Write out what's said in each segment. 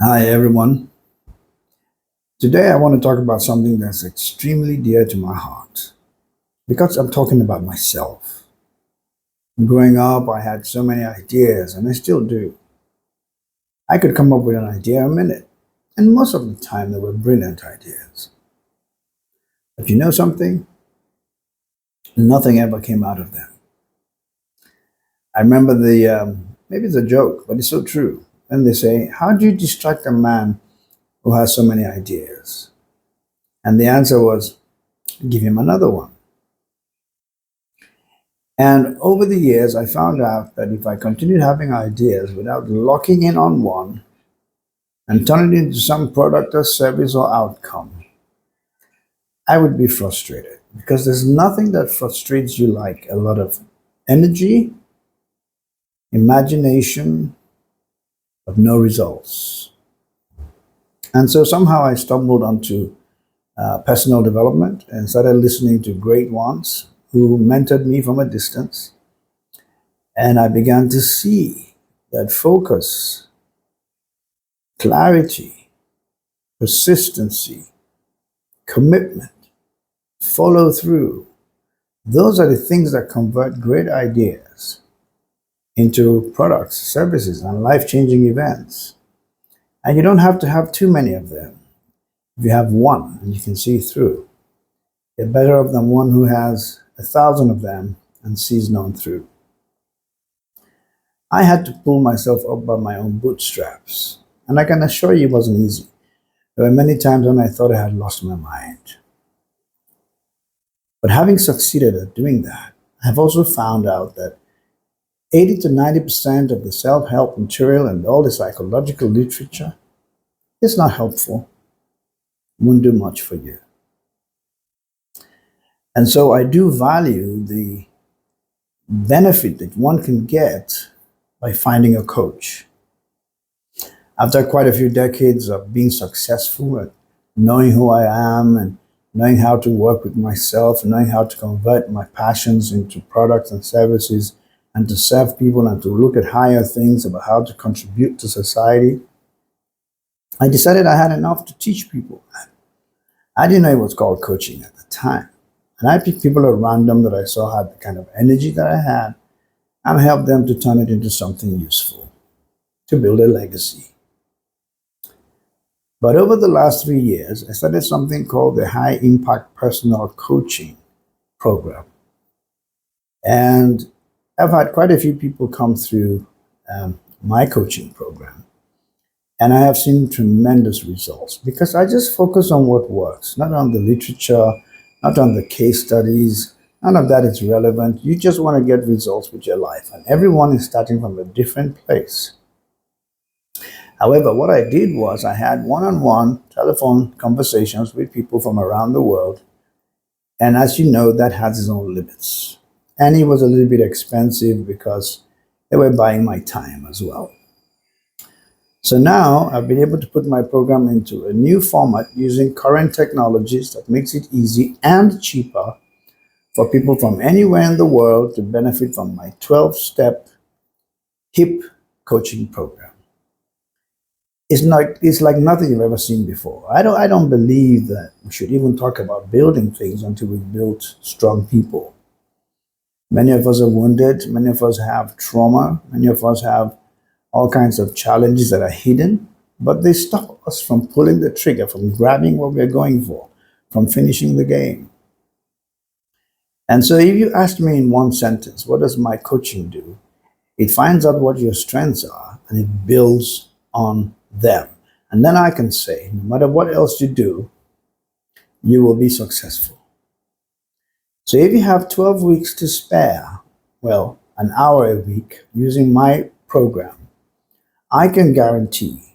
Hi, everyone. Today I want to talk about something that's extremely dear to my heart because I'm talking about myself. Growing up, I had so many ideas, and I still do. I could come up with an idea a minute, and most of the time they were brilliant ideas. But you know something? Nothing ever came out of them. I remember maybe it's a joke, but it's so true. And they say, how do you distract a man who has so many ideas? And the answer was, give him another one. And over the years, I found out that if I continued having ideas without locking in on one and turn it into some product or service or outcome, I would be frustrated because there's nothing that frustrates you like a lot of energy, imagination, but no results. And so somehow I stumbled onto personal development and started listening to great ones who mentored me from a distance. And I began to see that focus, clarity, persistency, commitment, follow through. Those are the things that convert great ideas into products, services, and life changing events. And you don't have to have too many of them. If you have one and you can see through, you're better off than one who has 1,000 of them and sees none through. I had to pull myself up by my own bootstraps. And I can assure you it wasn't easy. There were many times when I thought I had lost my mind. But having succeeded at doing that, I've also found out that 80 to 90% of the self help material and all the psychological literature is not helpful, won't do much for you. And so I do value the benefit that one can get by finding a coach. After quite a few decades of being successful at knowing who I am and knowing how to work with myself, knowing how to convert my passions into products and services, and to serve people and to look at higher things about how to contribute to society, I decided I had enough to teach people. I didn't know it was called coaching at the time. And I picked people at random that I saw had the kind of energy that I had and helped them to turn it into something useful, to build a legacy. But over the last 3 years, I started something called the High Impact Personal Coaching Program. And I've had quite a few people come through my coaching program. And I have seen tremendous results because I just focus on what works, not on the literature, not on the case studies. None of that is relevant. You just want to get results with your life. And everyone is starting from a different place. However, what I did was I had one on one telephone conversations with people from around the world. And as you know, that has its own limits. And it was a little bit expensive because they were buying my time as well. So now I've been able to put my program into a new format using current technologies that makes it easy and cheaper for people from anywhere in the world to benefit from my 12-step HIP coaching program. It's like nothing you've ever seen before. I don't believe that we should even talk about building things until we've built strong people. Many of us are wounded, many of us have trauma, many of us have all kinds of challenges that are hidden, but they stop us from pulling the trigger, from grabbing what we're going for, from finishing the game. And so if you ask me in one sentence, what does my coaching do? It finds out what your strengths are and it builds on them. And then I can say, no matter what else you do, you will be successful. So if you have 12 weeks to spare, well, an hour a week using my program, I can guarantee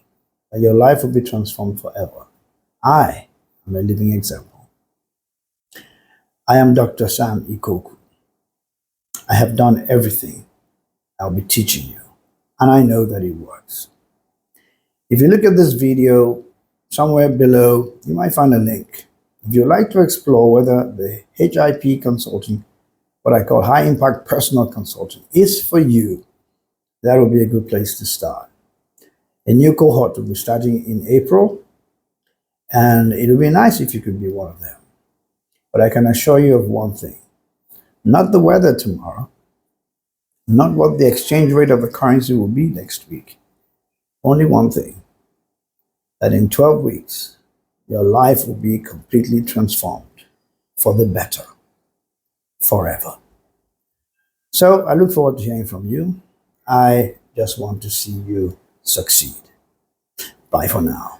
that your life will be transformed forever. I am a living example. I am Dr. Sam Ikoku. I have done everything I'll be teaching you, and I know that it works. If you look at this video, somewhere below, you might find a link. If you'd like to explore whether the HIP consulting, what I call high impact personal consulting, is for you, that will be a good place to start. A new cohort will be starting in April, and it would be nice if you could be one of them. But I can assure you of one thing, not the weather tomorrow, not what the exchange rate of the currency will be next week. Only one thing, that in 12 weeks, your life will be completely transformed for the better, forever. So I look forward to hearing from you. I just want to see you succeed. Bye for now.